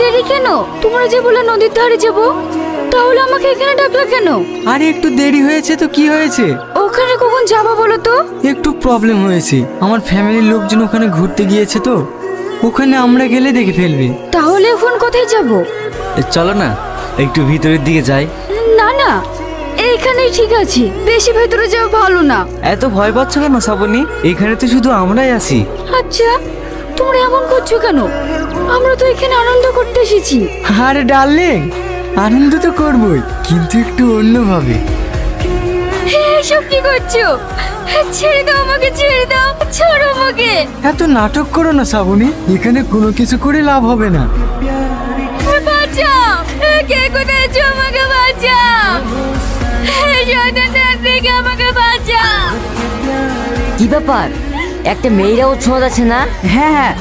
দেরি কেন? তোমরা যে বলে নদীর ধারে যাবো, তাহলে আমাকে এখানে ডাকলা কেন? আরে একটু দেরি হয়েছে তো কি হয়েছে? ওখানে কখন যাবো বলো তো? একটু প্রবলেম হয়েছে, আমার ফ্যামিলির লোকজন ওখানে ঘুরতে গিয়েছে তো, ওখানে আমরা গেলে দেখে ফেলবে। তাহলে এখন কোথায় যাব? চলো না একটু ভিতরের দিকে যাই। না না, এইখানেই ঠিক আছে, বেশি ভেতরে যাওয়া ভালো না। এত ভয় পাচ্ছ কেন শ্রাবণী? এখানে তো শুধু আমরাই আছি। আচ্ছা, তোমরা এমন করছো কেন? আমরা তো এখানে আনন্দ করতে এসেছি। আরে ডার্লিং, আনন্দ তো করবই, কিন্তু একটু অন্যভাবে। এসব কি করছো? ছেড়ে দাও আমাকে, ছেড়ে দাও, ছাড়ো আমাকে। এত নাটক করো না শ্রাবণী, এখানে কোনো কিছু করে লাভ হবে না। বাঁচাও, কে কোথায় আছো? আমাকে বাঁচাও, শয়তানদের থেকে আমাকে বাঁচাও। কি ব্যাপার, একটা মেয়েরাও ছোঁয়া যাচ্ছে না? হ্যাঁ হ্যাঁ,